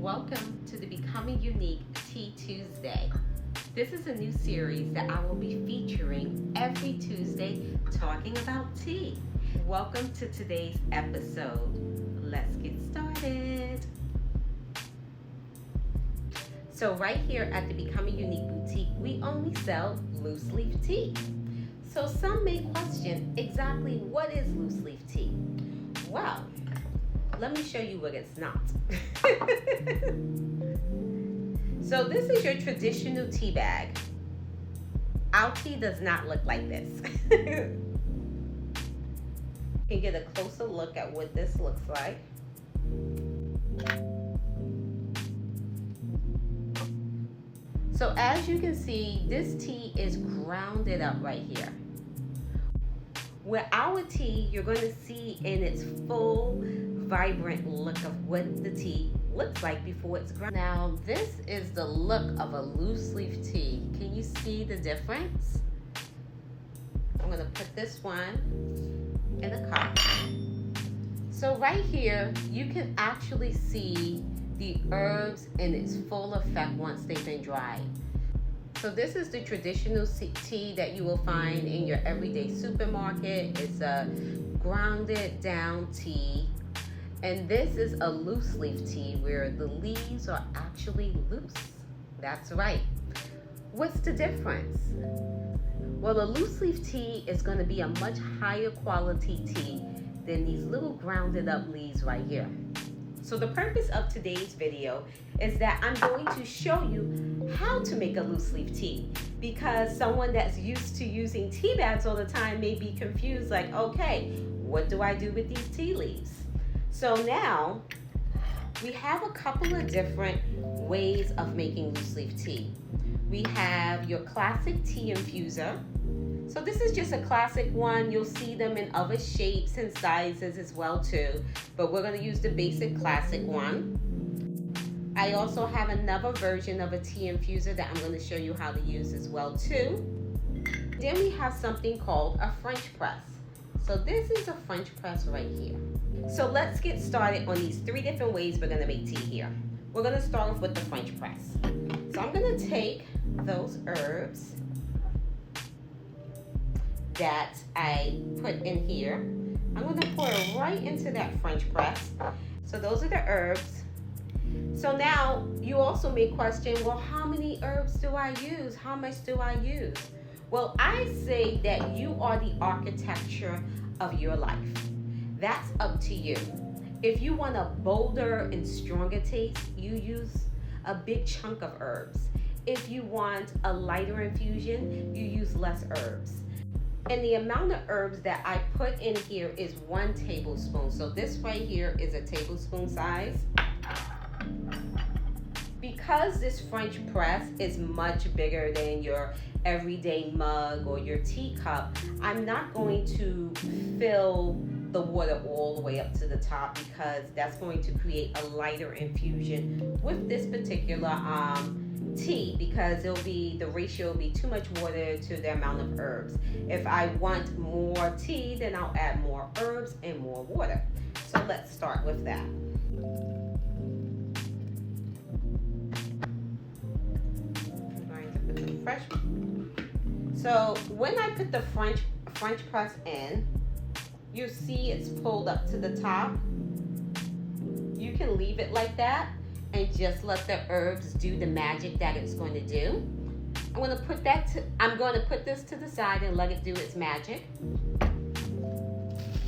welcome to the Becoming Unique Tea Tuesday. This is a new series that I will be featuring every Tuesday talking about tea. Welcome to today's episode. Let's get started. So right here at the Becoming Unique Boutique, we only sell loose leaf tea. So some may question exactly what is loose leaf tea? Well, let me show you what it's not. So this is your traditional tea bag. Our tea does not look like this. You can get a closer look at what this looks like. So as you can see, this tea is grounded up right here. With our tea, you're going to see in its full, vibrant look of what the tea looks like before it's ground. Now, this is the look of a loose leaf tea. Can you see the difference? I'm going to put this one in a cup. So right here, you can actually see the herbs in its full effect once they've been dried. So this is the traditional tea that you will find in your everyday supermarket. It's a grounded down tea. And this is a loose leaf tea where the leaves are actually loose. That's right. What's the difference? Well, a loose leaf tea is going to be a much higher quality tea than these little grounded up leaves right here. So the purpose of today's video is that I'm going to show you how to make a loose leaf tea, because someone that's used to using tea bags all the time may be confused, like, okay, what do I do with these tea leaves? So now we have a couple of different ways of making loose leaf tea. We have your classic tea infuser. So this is just a classic one. You'll see them in other shapes and sizes as well too, but we're going to use the basic classic one. I also have another version of a tea infuser that I'm going to show you how to use as well too. Then we have something called a French press. So this is a French press right here. So let's get started on these three different ways we're going to make tea here. We're going to start off with the French press. So I'm going to take those herbs that I put in here. I'm going to pour it right into that French press. So those are the herbs. So now you also may question, well, how many herbs do I use? How much do I use? Well, I say that you are the architecture of your life. That's up to you. If you want a bolder and stronger taste, you use a big chunk of herbs. If you want a lighter infusion, you use less herbs. And the amount of herbs that I put in here is 1 tablespoon. So this right here is a tablespoon size. Because this French press is much bigger than your everyday mug or your teacup, I'm not going to fill the water all the way up to the top, because that's going to create a lighter infusion with this particular tea, because the ratio will be too much water to the amount of herbs. If I want more tea, then I'll add more herbs and more water. So let's start with that. I'm going to put the fresh. So when I put the French press in, you see it's pulled up to the top. You can leave it like that and just let the herbs do the magic that it's going to do. I'm going to put this to the side and let it do its magic.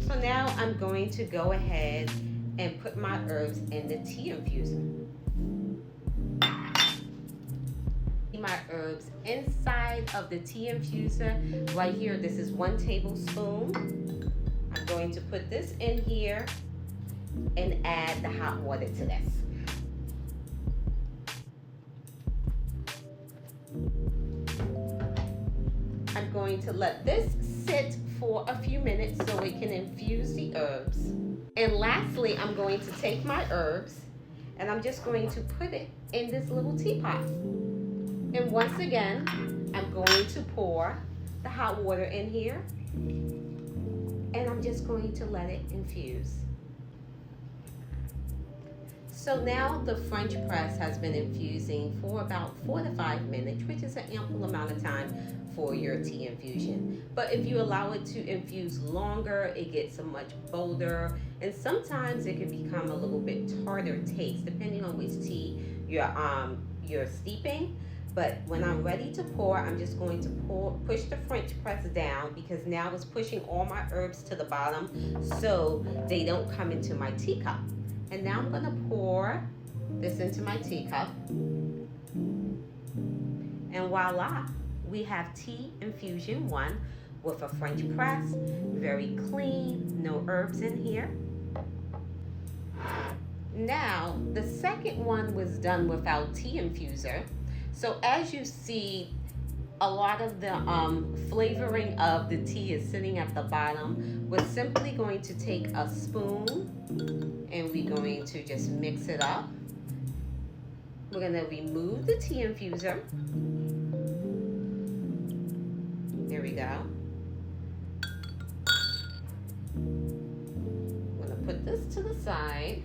So now I'm going to go ahead and put my herbs in the tea infuser. My herbs inside of the tea infuser right here. This is 1 tablespoon. I'm going to put this in here and add the hot water to this. I'm going to let this sit for a few minutes so it can infuse the herbs. And lastly, I'm going to take my herbs and I'm just going to put it in this little teapot. And once again, I'm going to pour the hot water in here and I'm just going to let it infuse. So now the French press has been infusing for about 4 to 5 minutes, which is an ample amount of time for your tea infusion. But if you allow it to infuse longer, it gets a much bolder, and sometimes it can become a little bit tartar taste depending on which tea you're steeping. But when I'm ready to pour, I'm just going to push the French press down, because now it's pushing all my herbs to the bottom so they don't come into my teacup. And now I'm going to pour this into my teacup. And voila, we have tea infusion 1 with a French press, very clean, no herbs in here. Now, the second one was done without tea infuser. So as you see, a lot of the flavoring of the tea is sitting at the bottom. We're simply going to take a spoon and we're going to just mix it up. We're going to remove the tea infuser. There we go. I'm going to put this to the side.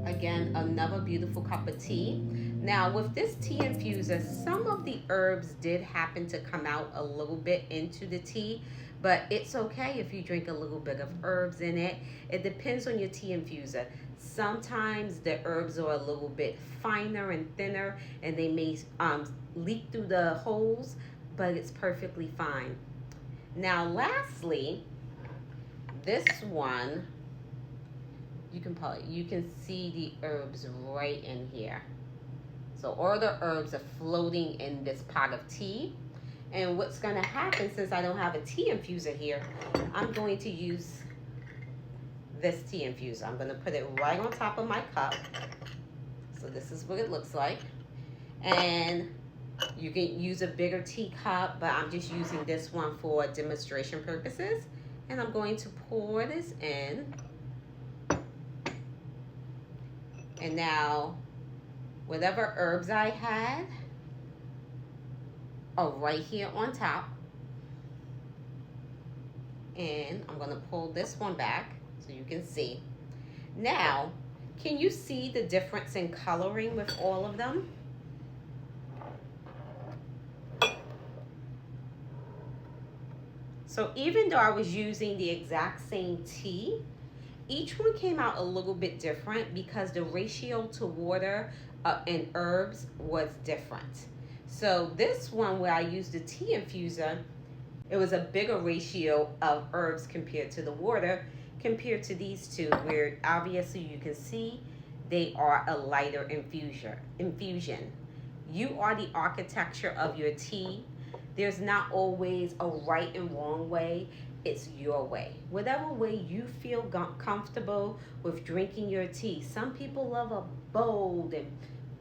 Again, another beautiful cup of tea. Now with this tea infuser, some of the herbs did happen to come out a little bit into the tea, but it's okay if you drink a little bit of herbs in it. It depends on your tea infuser. Sometimes the herbs are a little bit finer and thinner and they may leak through the holes, but it's perfectly fine. Now lastly, this one, you can see the herbs right in here. So all the herbs are floating in this pot of tea. And what's going to happen, since I don't have a tea infuser here, I'm going to use this tea infuser. I'm going to put it right on top of my cup. So this is what it looks like. And you can use a bigger teacup, but I'm just using this one for demonstration purposes. And I'm going to pour this in. And now, whatever herbs I had are right here on top. And I'm going to pull this one back so you can see. Now, can you see the difference in coloring with all of them? So even though I was using the exact same tea, each one came out a little bit different because the ratio to water and herbs was different. So this one where I used the tea infuser, it was a bigger ratio of herbs compared to the water, compared to these two where obviously you can see they are a lighter infusion. You are the architecture of your tea. There's not always a right and wrong way. It's your way. Whatever way you feel comfortable with drinking your tea. Some people love a bold and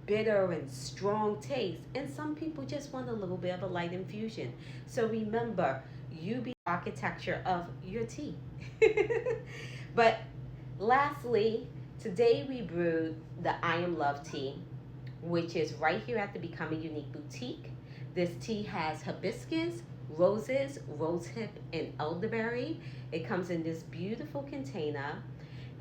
bitter and strong taste, and some people just want a little bit of a light infusion. So remember, you be the architecture of your tea. But lastly, today we brewed the I Am Love tea, which is right here at the Become a Unique Boutique. This tea has hibiscus, roses, rosehip, and elderberry. It comes in this beautiful container.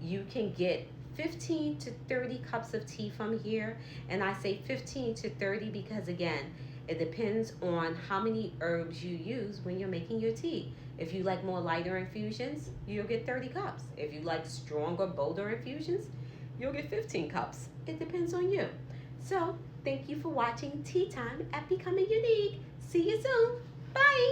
You can get 15 to 30 cups of tea from here, and I say 15 to 30 because again, it depends on how many herbs you use when you're making your tea. If you like more lighter infusions, you'll get 30 cups. If you like stronger, bolder infusions, you'll get 15 cups. It depends on you. So thank you for watching Tea Time at Becoming Unique. See you soon. Bye.